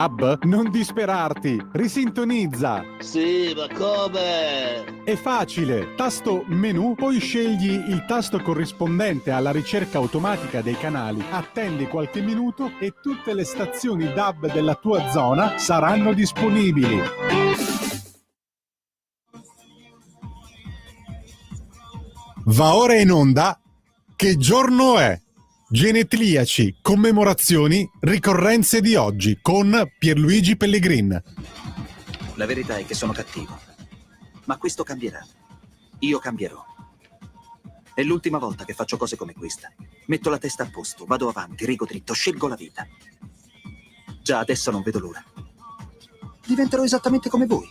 Non disperarti, risintonizza. Sì, ma come? È facile, tasto menu, poi scegli il tasto corrispondente alla ricerca automatica dei canali, attendi qualche minuto e tutte le stazioni DAB della tua zona saranno disponibili. Va ora in onda Che giorno è? Genetriaci, commemorazioni, ricorrenze di oggi con Pierluigi Pellegrin. La verità è che sono cattivo, ma questo cambierà. Io cambierò. È l'ultima volta che faccio cose come questa. Metto la testa a posto, vado avanti, rigo dritto, scelgo la vita. Già adesso non vedo l'ora. Diventerò esattamente come voi.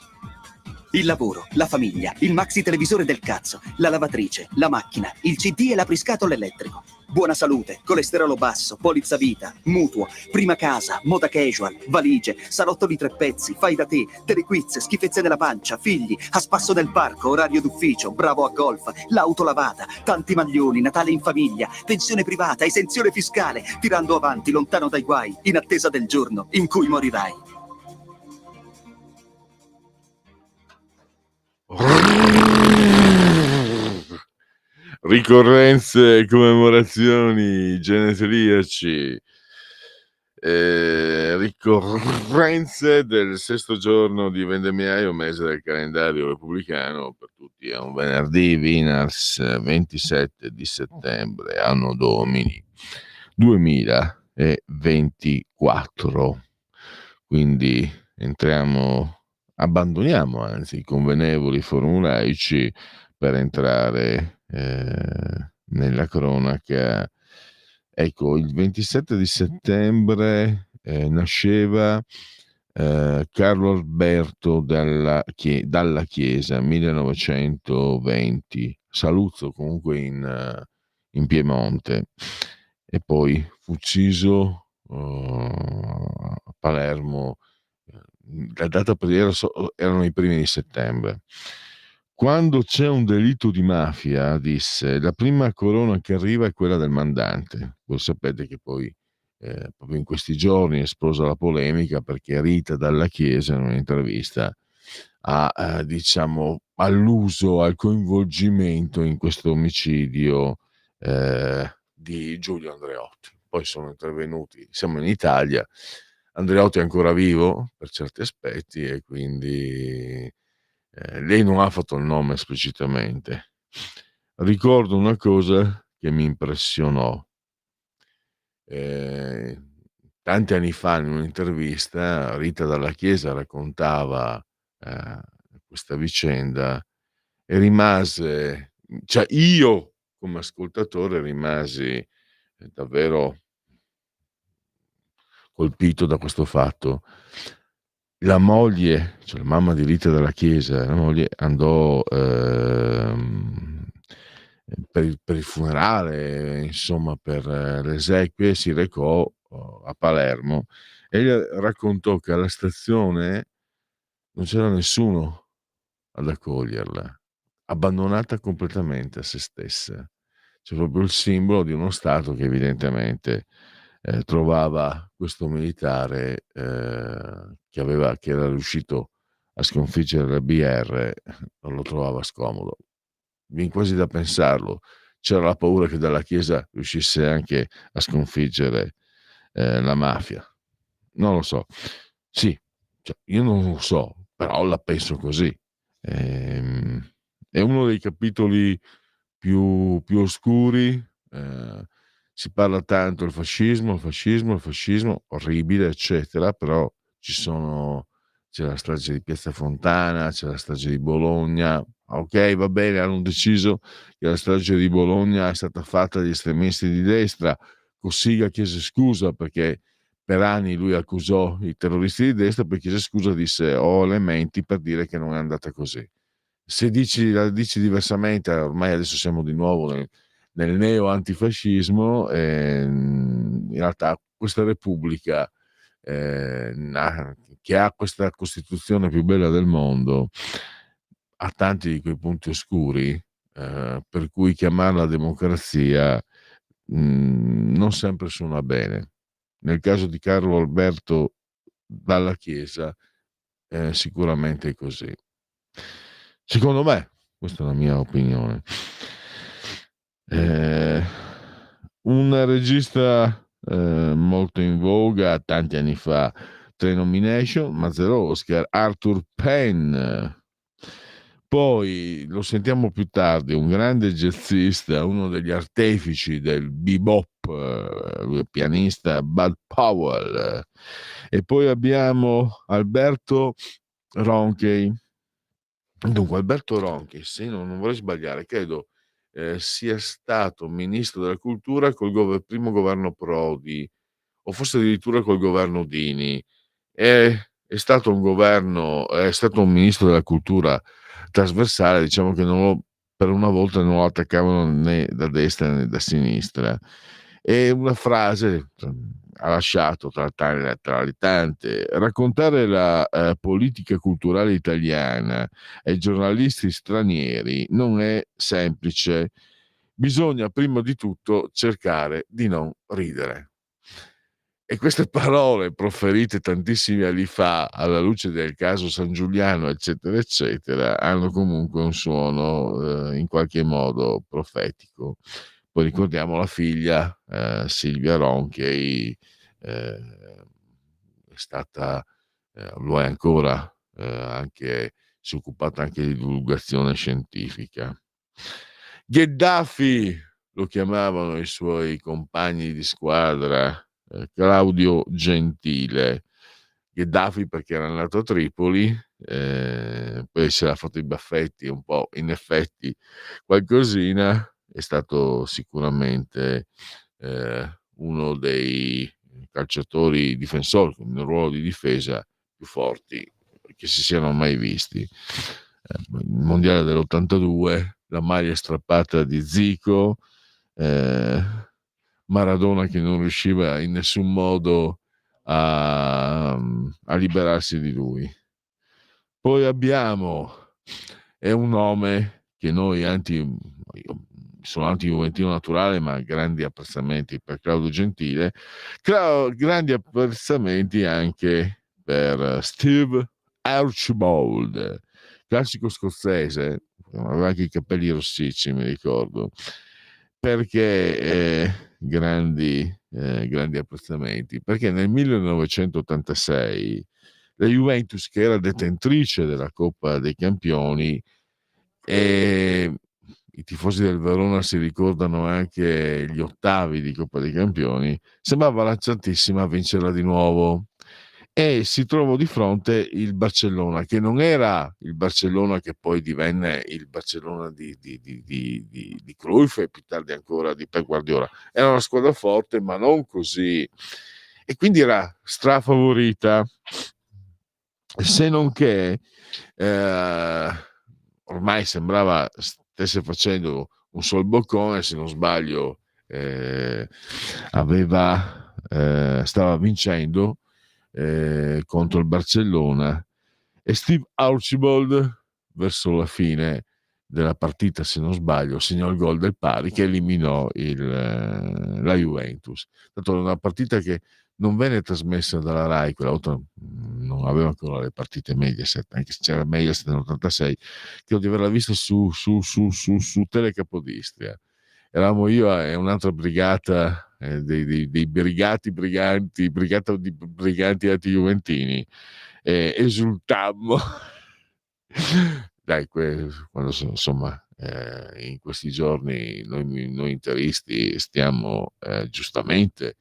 Il lavoro, la famiglia, il maxi televisore del cazzo, la lavatrice, la macchina, il CD e l'apriscatole elettrico. Buona salute, colesterolo basso, polizza vita, mutuo, prima casa, moda casual, valigie, salotto di 3 pezzi, fai da te, telequiz, schifezze nella pancia, figli, a spasso del parco, orario d'ufficio, bravo a golf, l'auto lavata, tanti maglioni, Natale in famiglia, pensione privata, esenzione fiscale, tirando avanti, lontano dai guai, in attesa del giorno in cui morirai. Ricorrenze, commemorazioni, genetriaci, ricorrenze del sesto giorno di Vendemmiaio, mese del calendario repubblicano, per tutti è un venerdì, Vinars, 27 di settembre, anno domini 2024. Quindi abbandoniamo anzi i convenevoli formulaici per entrare nella cronaca. Ecco, il 27 di settembre nasceva Carlo Alberto dalla Chiesa, 1920, Saluzzo, comunque in Piemonte, e poi fu ucciso a Palermo. La data erano i primi di settembre. Quando c'è un delitto di mafia, disse, la prima corona che arriva è quella del mandante. Voi sapete che poi proprio in questi giorni è esplosa la polemica perché Rita Dalla Chiesa in un'intervista ha diciamo alluso al coinvolgimento in questo omicidio di Giulio Andreotti. Poi sono intervenuti, siamo in Italia, Andreotti è ancora vivo per certi aspetti e quindi lei non ha fatto il nome esplicitamente. Ricordo una cosa che mi impressionò. Tanti anni fa in un'intervista Rita Dalla Chiesa raccontava questa vicenda e rimase, cioè io come ascoltatore rimasi davvero colpito da questo fatto. La moglie, cioè la mamma di Rita Dalla Chiesa, la moglie andò per il funerale, insomma per le esequie, si recò a Palermo e gli raccontò che alla stazione non c'era nessuno ad accoglierla, abbandonata completamente a se stessa. C'è proprio il simbolo di uno Stato che evidentemente trovava questo militare che era riuscito a sconfiggere la BR, non lo trovava scomodo. Viene quasi da pensarlo. C'era la paura che dalla Chiesa riuscisse anche a sconfiggere la mafia. Non lo so. Sì, cioè, io non lo so, però la penso così. È uno dei capitoli più oscuri. Si parla tanto del fascismo, orribile, eccetera, però c'è la strage di Piazza Fontana, c'è la strage di Bologna. Ok, va bene, hanno deciso che la strage di Bologna è stata fatta dagli estremisti di destra. Cossiga chiese scusa perché per anni lui accusò i terroristi di destra, poi chiese scusa, disse ho elementi per dire che non è andata così. Se la dici diversamente, ormai adesso siamo di nuovo nel neo-antifascismo, in realtà questa Repubblica che ha questa Costituzione più bella del mondo ha tanti di quei punti oscuri, per cui chiamarla democrazia non sempre suona bene. Nel caso di Carlo Alberto dalla Chiesa. Sicuramente è così. Secondo me, questa è la mia opinione. Un regista molto in voga tanti anni fa, 3 nomination ma 0 Oscar, Arthur Penn. Poi lo sentiamo più tardi, un grande jazzista, uno degli artefici del bebop, pianista Bud Powell. E poi abbiamo Alberto Ronchi. Dunque, Alberto Ronchi, se non vorrei sbagliare, credo sia stato ministro della cultura col primo governo Prodi, o forse addirittura col governo Dini. È stato è stato un ministro della cultura trasversale, diciamo che per una volta non lo attaccavano né da destra né da sinistra. E una frase ha lasciato tra le tante: raccontare la politica culturale italiana ai giornalisti stranieri non è semplice, bisogna prima di tutto cercare di non ridere. E queste parole proferite tantissimi anni fa, alla luce del caso San Giuliano, eccetera, eccetera, hanno comunque un suono in qualche modo profetico. Poi ricordiamo la figlia Silvia Ronchi, è stata, lo è ancora, si è occupata anche di divulgazione scientifica. Gheddafi lo chiamavano i suoi compagni di squadra, Claudio Gentile. Gheddafi perché era nato a Tripoli, poi si era fatto i baffetti un po', in effetti qualcosina. È stato sicuramente uno dei calciatori difensori con un ruolo di difesa più forti che si siano mai visti. Il mondiale dell'82, la maglia strappata di Zico, Maradona che non riusciva in nessun modo a liberarsi di lui. Poi è un nome che noi io sono anti-juventino naturale, ma grandi apprezzamenti per Claudio Gentile, grandi apprezzamenti anche per Steve Archibald, classico scozzese, aveva anche i capelli rossicci, mi ricordo, perché grandi apprezzamenti, perché nel 1986 la Juventus, che era detentrice della Coppa dei Campioni, e i tifosi del Verona si ricordano anche gli ottavi di Coppa dei Campioni, sembrava lanciatissima a vincerla di nuovo, e si trovò di fronte il Barcellona, che non era il Barcellona che poi divenne il Barcellona di Cruyff e più tardi ancora di Pep Guardiola. Era una squadra forte, ma non così, e quindi era strafavorita, se non che ormai sembrava stesse facendo un sol boccone, se non sbaglio stava vincendo contro il Barcellona, e Steve Archibald verso la fine della partita, se non sbaglio, segnò il gol del pari che eliminò la Juventus. È stata una partita che non venne trasmessa dalla Rai, quella volta non aveva ancora le partite Mediaset, anche se c'era Mediaset nell'86, credo di averla vista su Tele Capodistria. Eravamo io e un'altra brigata dei brigata di briganti anti-juventini, esultammo. Dai, quando insomma in questi giorni noi interisti stiamo giustamente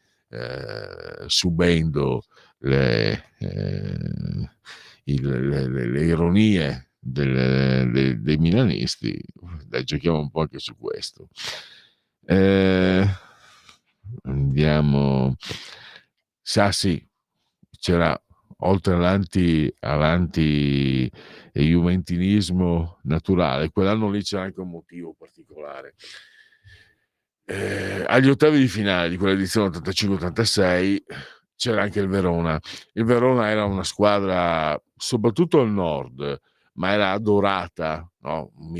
subendo le ironie dei milanisti. Dai, giochiamo un po' anche su questo. Andiamo. Sì, c'era, oltre all'anti juventinismo naturale, quell'anno lì c'era anche un motivo particolare. Agli ottavi di finale di quell'edizione 85-86 c'era anche il Verona. Il Verona era una squadra soprattutto al nord, ma era adorata, no? Il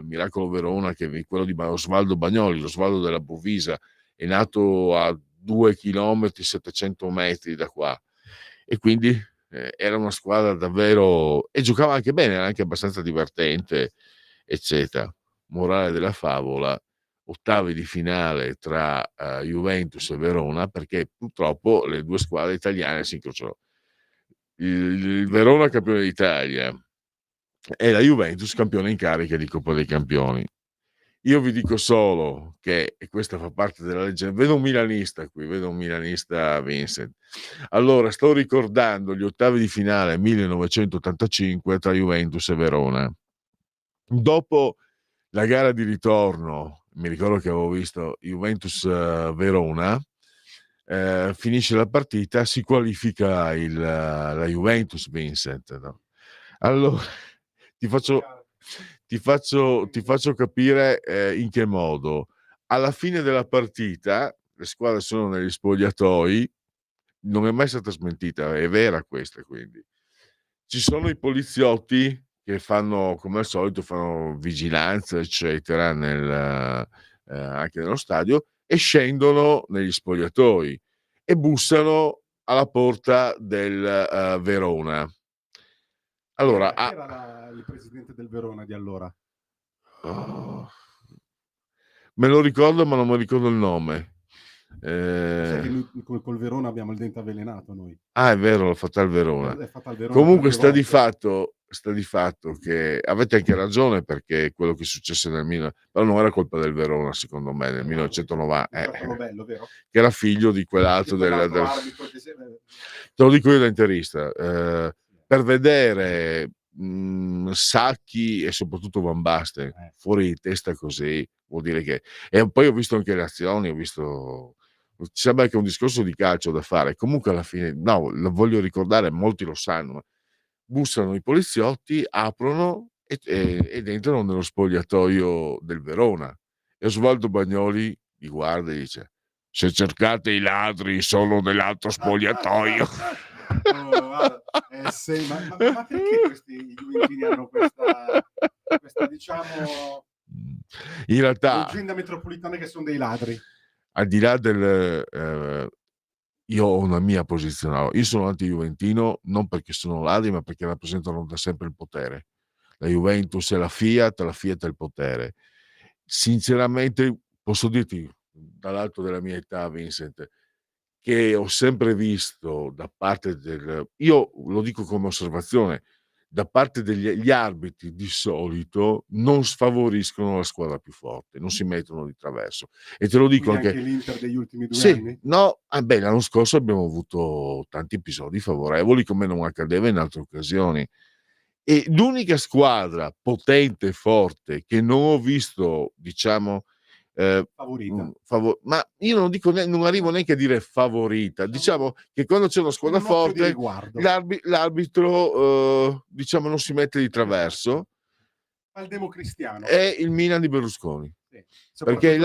miracolo Verona, che quello di Osvaldo Bagnoli, l'Osvaldo della Bovisa, è nato a 2 chilometri 700 metri da qua, e quindi era una squadra davvero, e giocava anche bene, era anche abbastanza divertente, eccetera. Morale della favola, ottavi di finale tra Juventus e Verona, perché purtroppo le due squadre italiane si incrociano. Il Verona campione d'Italia e la Juventus campione in carica di Coppa dei Campioni. Io vi dico solo che, e questa fa parte della leggenda, vedo un milanista qui, vedo un milanista, Vincent. Allora, sto ricordando gli ottavi di finale 1985 tra Juventus e Verona. Dopo la gara di ritorno, mi ricordo che avevo visto Juventus Verona, finisce la partita, si qualifica la Juventus, Vincent, no? Allora, ti faccio capire in che modo. Alla fine della partita, le squadre sono negli spogliatoi, non è mai stata smentita, è vera questa, quindi. Ci sono i poliziotti che fanno, come al solito, fanno vigilanza, eccetera, anche nello stadio, e scendono negli spogliatoi e bussano alla porta del Verona. Allora, Chi era il presidente del Verona di allora? me lo ricordo, ma non mi ricordo il nome. Sai che noi col Verona abbiamo il dente avvelenato noi. È vero, l'ho fatta al Verona. È fatta al Verona. Comunque sta di fatto che avete anche ragione, perché quello che successe nel però non era colpa del Verona, secondo me, nel 1990, bello, vero? che era figlio di quell'altro te lo dico io da interista, per vedere Sacchi e soprattutto Van Basten fuori di testa così, vuol dire che, e poi ho visto anche le azioni, sembra che è un discorso di calcio da fare. Comunque alla fine, no, lo voglio ricordare, molti lo sanno, bussano i poliziotti, aprono ed entrano nello spogliatoio del Verona, e Osvaldo Bagnoli li guarda e dice: se cercate i ladri sono nell'altro spogliatoio. Ma perché questi juventini hanno questa diciamo in realtà leggenda metropolitana che sono dei ladri? Al di là del io ho una mia posizione. Io sono anti-juventino non perché sono ladri, ma perché rappresentano da sempre il potere. La Juventus è la Fiat è il potere. Sinceramente posso dirti, dall'alto della mia età, Vincent, che ho sempre visto da parte io lo dico come osservazione, da parte degli arbitri di solito non sfavoriscono la squadra più forte, non si mettono di traverso. E te lo dico anche anche l'Inter degli ultimi 2 sì, anni? no, l'anno scorso abbiamo avuto tanti episodi favorevoli, come non accadeva in altre occasioni. E l'unica squadra potente e forte che non ho visto, diciamo, Favorita. ma io non dico non arrivo neanche a dire favorita. Diciamo che quando c'è una squadra forte, l'arbitro, diciamo, non si mette di traverso. Al Democristiano. È il Milan di Berlusconi. Sì, Perché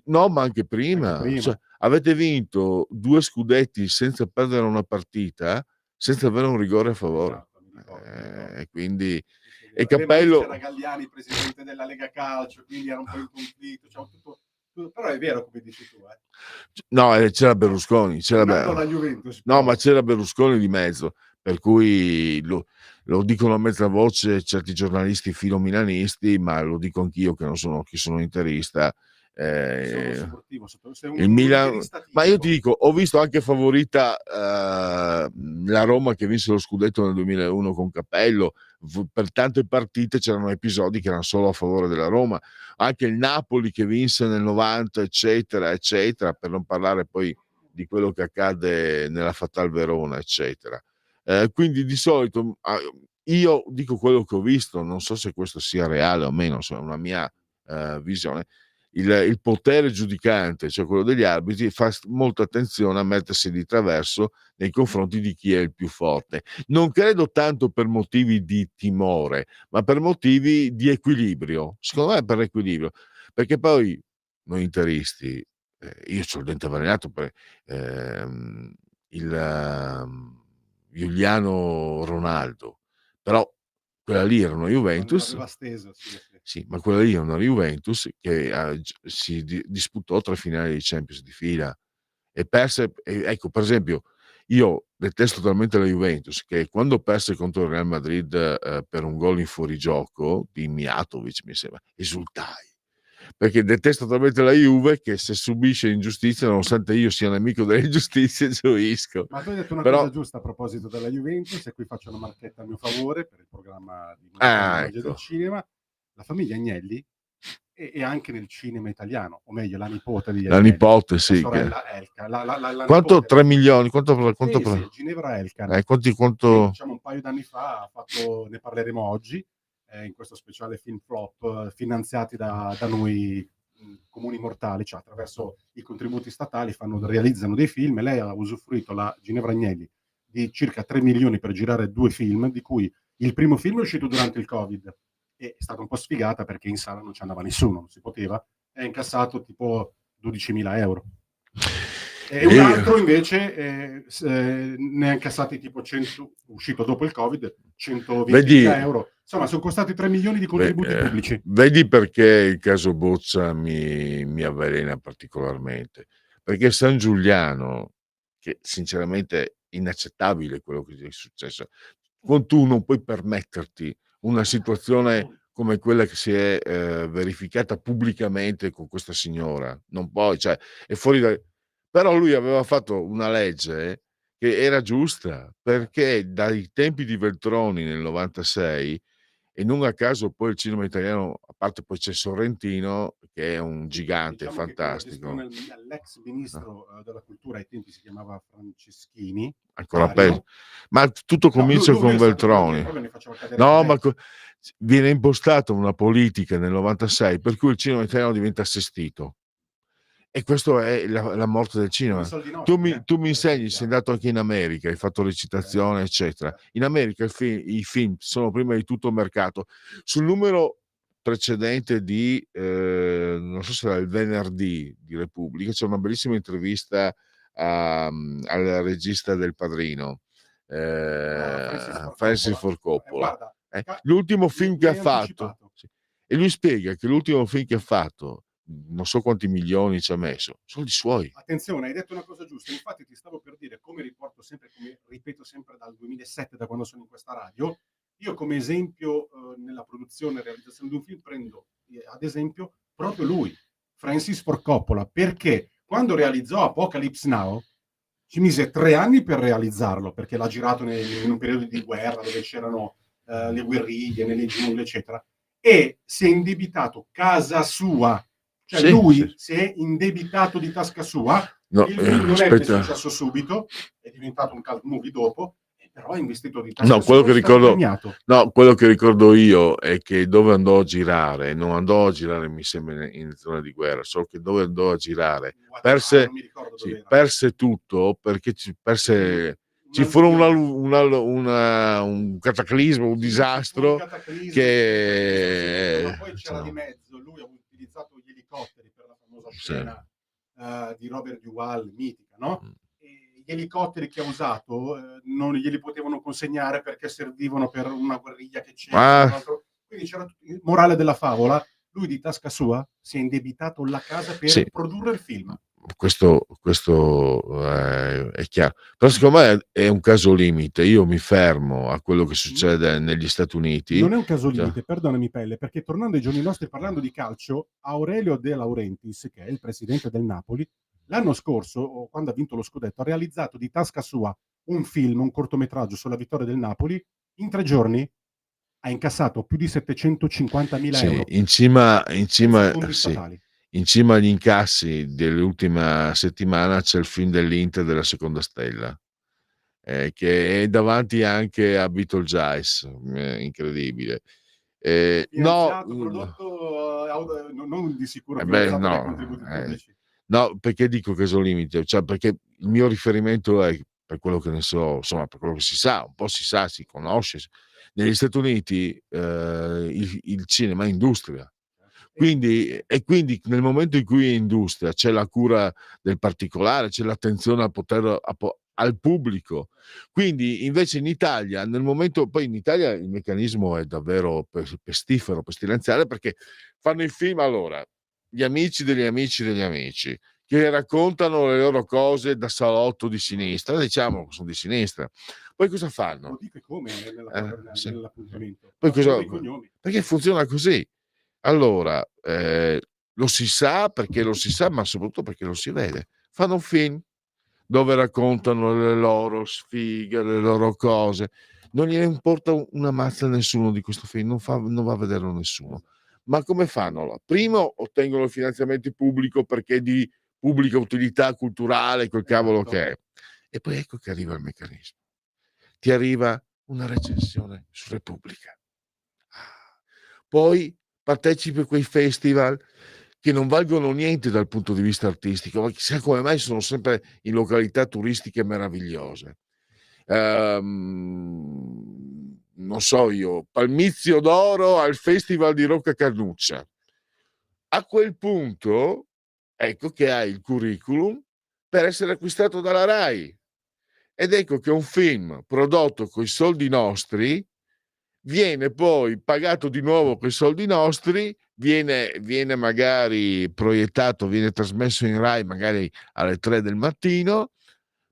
no, ma anche prima. Cioè, avete vinto 2 scudetti senza perdere una partita, senza avere un rigore a favore. Esatto, quindi e Cappello c'era Galliani, presidente della Lega Calcio, quindi era un po' in conflitto, tutto, però è vero come dici tu, No, c'era Berlusconi, la Juventus, no, ma c'era Berlusconi di mezzo, per cui lo dicono a mezza voce certi giornalisti filomilanisti, ma lo dico anch'io che sono interista. Il Milan, ma io ti dico, ho visto anche favorita la Roma che vinse lo scudetto nel 2001 con Cappello. Per tante partite c'erano episodi che erano solo a favore della Roma, anche il Napoli che vinse nel 90, eccetera eccetera, per non parlare poi di quello che accade nella Fatal Verona, eccetera. Quindi di solito io dico quello che ho visto, non so se questo sia reale o meno, è una mia visione. Il potere giudicante, cioè quello degli arbitri, fa molta attenzione a mettersi di traverso nei confronti di chi è il più forte. Non credo tanto per motivi di timore, ma per motivi di equilibrio. Secondo me per equilibrio, perché poi noi interisti, io c'ho il dente avvelenato per Giuliano Ronaldo, però quella lì era una Juventus. Sì, ma quella lì è una Juventus che si disputò 3 finali di Champions di fila e perse. Ecco, per esempio, io detesto talmente la Juventus che quando perse contro il Real Madrid per un gol in fuorigioco di Mijatovic, mi sembra, esultai. Perché detesto talmente la Juve che se subisce ingiustizia, nonostante io sia nemico delle ingiustizie, gioisco. Ma tu hai detto una Però, cosa giusta a proposito della Juventus, e qui faccio una marchetta a mio favore per il programma di Mondiale Magia del ecco, Cinema. La famiglia Agnelli e anche nel cinema italiano, o meglio, la nipote di la Agnelli, nipote, la sì. sorella Elka. La Quanto? nipote, 3 milioni? Quanto? sì, Ginevra Elkan. Sì, Quanto? diciamo un paio d'anni fa ha fatto, ne parleremo oggi, in questo speciale film flop finanziati da noi comuni mortali, cioè attraverso i contributi statali realizzano dei film, e lei ha usufruito, la Ginevra Agnelli, di circa 3 milioni per girare 2 film, di cui il primo film è uscito durante il Covid, e è stata un po' sfigata perché in sala non ci andava nessuno, non si poteva, e ha incassato tipo 12.000 euro. E un altro invece ne ha incassati tipo 100, uscito dopo il Covid, 120.000 euro. Insomma, sono costati 3 milioni di contributi pubblici. Vedi perché il caso Boccia mi avvelena particolarmente. Perché San Giuliano, che sinceramente è inaccettabile quello che è successo, tu non puoi permetterti una situazione come quella che si è verificata pubblicamente con questa signora. Non puoi, cioè, è fuori da... Però lui aveva fatto una legge che era giusta, perché dai tempi di Veltroni nel 96, e non a caso poi il cinema italiano, a parte poi c'è Sorrentino che è un gigante, diciamo fantastico. Che l'ex ministro della cultura ai tempi si chiamava Franceschini, Ancora peggio. Ma tutto comincia con Veltroni. No, ma viene impostata una politica nel 96 per cui il cinema italiano diventa assistito. E questo è la morte del cinema. Tu mi insegni, sei andato anche in America, hai fatto recitazione, eccetera. In America i film sono prima di tutto mercato. Sul numero precedente di, non so se era il venerdì di Repubblica, c'è una bellissima intervista al regista del Padrino, Francis Ford Coppola. L'ultimo film che ha fatto, sì. E lui spiega che l'ultimo film che ha fatto, non so quanti milioni ci ha messo, sono i suoi. Attenzione, hai detto una cosa giusta, infatti ti stavo per dire, come ripeto sempre dal 2007, da quando sono in questa radio, io come esempio nella produzione e realizzazione di un film prendo ad esempio proprio lui, Francis Ford Coppola, perché quando realizzò Apocalypse Now ci mise 3 anni per realizzarlo, perché l'ha girato in un periodo di guerra dove c'erano le guerriglie, nelle giungle, eccetera, e si è indebitato casa sua. Cioè sì, lui sì, si è indebitato di tasca sua. No, il film non è che è successo subito, è diventato un cult movie dopo, però ha investito di tasca sua. Quello che ricordo io è che dove andò a girare, non andò a girare mi sembra in zona di guerra, solo che dove andò a girare perse tutto, perché ci fu un cataclisma, un disastro che... Ma poi c'era di mezzo, lui ha utilizzato gli elicotteri per la famosa scena di Robert Duvall, mitica, no? E gli elicotteri che ha usato non glieli potevano consegnare perché servivano per una guerriglia che c'era. Quindi c'era il morale della favola, lui di tasca sua si è indebitato la casa per produrre il film. Questo è chiaro, però secondo me è un caso limite. Io mi fermo a quello che succede negli Stati Uniti. Non è un caso limite, perdonami Pelle, perché tornando ai giorni nostri, parlando di calcio, Aurelio De Laurentiis, che è il presidente del Napoli, l'anno scorso, quando ha vinto lo scudetto, ha realizzato di tasca sua un film, un cortometraggio sulla vittoria del Napoli. In 3 giorni ha incassato più di 750.000 euro. In cima agli incassi dell'ultima settimana c'è il film dell'Inter della seconda stella, che è davanti anche a Beetlejuice, incredibile. Prodotto non di sicuro finanziato dai contributi pubblici. No, perché dico caso limite? Cioè, perché il mio riferimento è, per quello che ne so, insomma, per quello che si sa, un po' si conosce. Negli Stati Uniti il cinema è industria. Quindi nel momento in cui è industria c'è la cura del particolare, c'è l'attenzione al pubblico. Quindi invece in Italia, poi in Italia il meccanismo è davvero pestifero, pestilenziale, perché fanno il film, allora, gli amici degli amici degli amici, che raccontano le loro cose da salotto di sinistra, diciamo che sono di sinistra. Poi cosa fanno? Lo dico come Sì. nell'appuntamento. Poi Ma solo cosa? i cognomi. Perché funziona così. Allora, lo si sa perché lo si sa, ma soprattutto perché lo si vede. Fanno un film dove raccontano le loro sfighe, le loro cose. Non gliene importa una mazza a nessuno di questo film, non va a vederlo nessuno. Ma come fanno? Primo, ottengono il finanziamento pubblico perché è di pubblica utilità culturale, quel cavolo Esatto. che è. E poi ecco che arriva il meccanismo. Ti arriva una recensione su Repubblica. Poi partecipi a quei festival che non valgono niente dal punto di vista artistico, ma chissà come mai sono sempre in località turistiche meravigliose. Non so io, Palmizio d'Oro al Festival di Rocca Carnuccia. A quel punto, ecco che hai il curriculum per essere acquistato dalla Rai. Ed ecco che un film prodotto coi soldi nostri viene poi pagato di nuovo coi soldi nostri, viene magari proiettato, viene trasmesso in Rai magari alle 3 del mattino,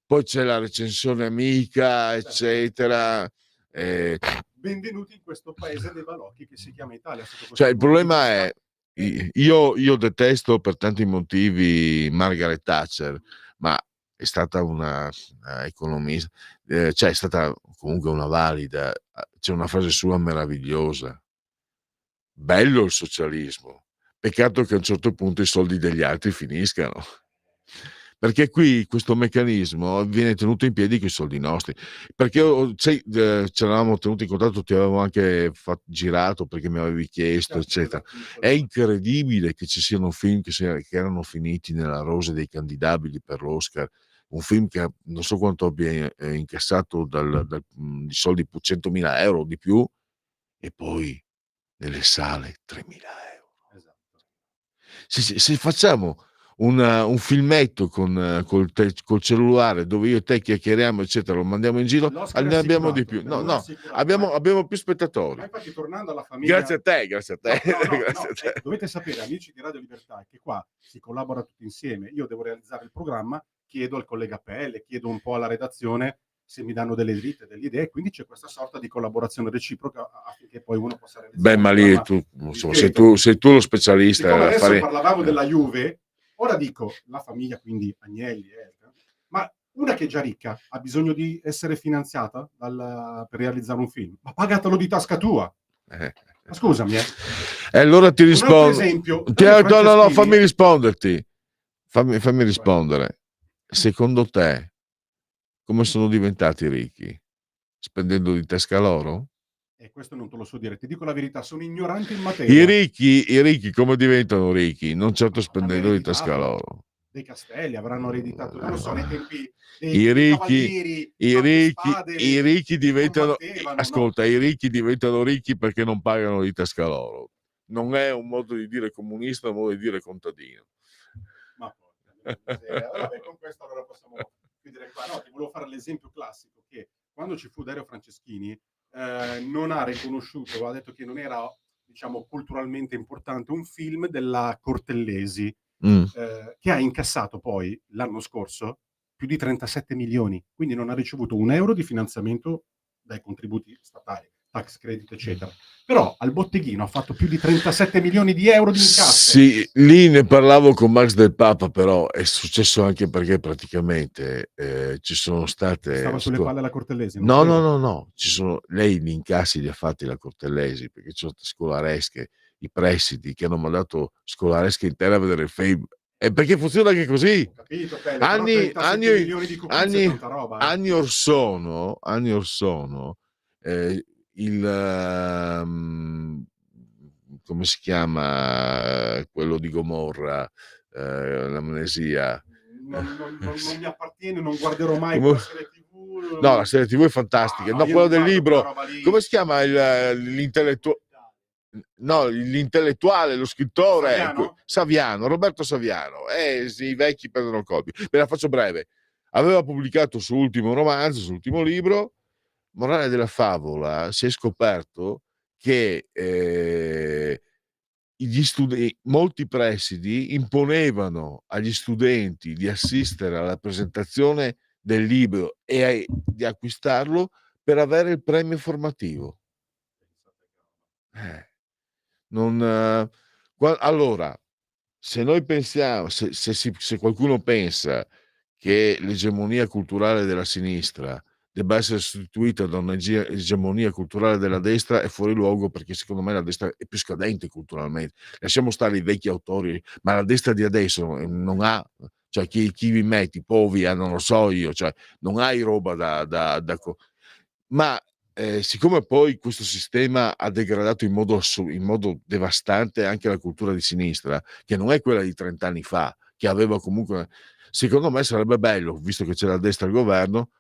poi c'è la recensione amica, eccetera. Benvenuti in questo paese dei balocchi che si chiama Italia. Cioè, il problema è, io detesto per tanti motivi Margaret Thatcher, ma è stata una economista, cioè è stata comunque una valida. C'è una frase sua meravigliosa: bello il socialismo, peccato che a un certo punto i soldi degli altri finiscano. Perché qui questo meccanismo viene tenuto in piedi con i soldi nostri. Perché ci eravamo tenuti in contatto, ti avevo anche girato perché mi avevi chiesto, eccetera. È incredibile che ci siano film che erano finiti nella rose dei candidabili per l'Oscar. Un film che non so quanto abbia incassato di soldi, 100.000 euro o di più, e poi nelle sale 3.000 euro. Esatto. Se facciamo un filmetto col cellulare dove io e te chiacchieriamo, eccetera, lo mandiamo in giro, L'Oscar ne è abbiamo di assicurato, più. per No, noi è no, assicurato. abbiamo più Ma spettatori. infatti, tornando alla famiglia, Grazie a te, grazie a te. No, Grazie a te. dovete sapere, amici di Radio Libertà, che qua si collabora tutti insieme. Io devo realizzare il programma, chiedo al collega PL, chiedo un po' alla redazione se mi danno delle dritte, delle idee, quindi c'è questa sorta di collaborazione reciproca affinché poi uno possa realizzare Beh, ma un lì programma tu, insomma, discreto. sei tu lo specialista. Siccome adesso fare... parlavamo della Juve, ora dico la famiglia, quindi Agnelli, ma una che è già ricca ha bisogno di essere finanziata per realizzare un film, ma pagatelo di tasca tua. Ma scusami, E allora ti un altro rispondo. esempio, No, fammi risponderti. Fammi rispondere. Secondo te, come sono diventati ricchi? Spendendo di tasca loro? E questo non te lo so dire, ti dico la verità, sono ignorante in I materia. ricchi come diventano ricchi? Non certo Hanno spendendo di tasca loro. dei castelli, avranno ereditato, non lo so, nei tempi I dei cavalieri, i ricchi diventano, ascolta, no? i ricchi diventano ricchi perché non pagano di tasca loro. Non è un modo di dire comunista, è un modo di dire contadino. Ma vabbè, con questo allora possiamo chiudere qua. No, ti volevo fare l'esempio classico che quando ci fu Dario Franceschini non ha riconosciuto, ha detto che non era, diciamo, culturalmente importante un film della Cortellesi che ha incassato poi l'anno scorso più di 37 milioni, quindi non ha ricevuto un euro di finanziamento dai contributi statali, tax credit, eccetera. Però al botteghino ha fatto più di 37 milioni di euro di incasso. Sì, lì ne parlavo con Max del Papa, però è successo anche perché praticamente ci sono state... Stava sulle palle la Cortellesi? No, lei gli incassi li ha fatti la Cortellesi, perché ci sono state scolaresche, i prestiti che hanno mandato scolaresche intere a vedere il film. E perché funziona anche così. Ho capito, Pelle, milioni di cucuzze è tanta roba. Anni or sono, come si chiama quello di Gomorra, l'amnesia. Non mi appartiene, non guarderò mai quella serie TV. No, la serie TV è fantastica. No, quello del libro. Come si chiama l'intellettuale? No, l'intellettuale, lo scrittore Saviano, Roberto Saviano. Sì, i vecchi perdono colpi. Ve la faccio breve. Aveva pubblicato il suo ultimo romanzo, il suo ultimo libro. Morale della favola, si è scoperto che molti presidi imponevano agli studenti di assistere alla presentazione del libro e di acquistarlo per avere il premio formativo. Allora, se noi pensiamo, se qualcuno pensa che l'egemonia culturale della sinistra debba essere sostituita da un'egemonia culturale della destra, è fuori luogo, perché secondo me la destra è più scadente culturalmente. Lasciamo stare i vecchi autori, ma la destra di adesso non ha, cioè chi vi metti, Povi, non lo so io, cioè non hai roba ma siccome poi questo sistema ha degradato in modo devastante anche la cultura di sinistra, che non è quella di 30 anni fa, che aveva comunque, secondo me sarebbe bello, visto che c'è la destra al governo,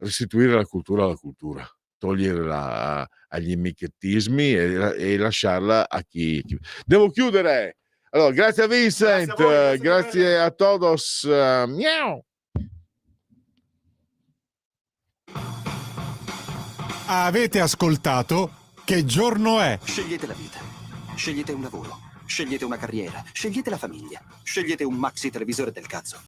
restituire la cultura alla cultura, toglierla agli michetismi e lasciarla a chi. Devo chiudere. Allora, grazie a Vincent, grazie a todos. Miau. Avete ascoltato Che giorno è? Scegliete la vita, scegliete un lavoro, scegliete una carriera, scegliete la famiglia, scegliete un maxi televisore del cazzo.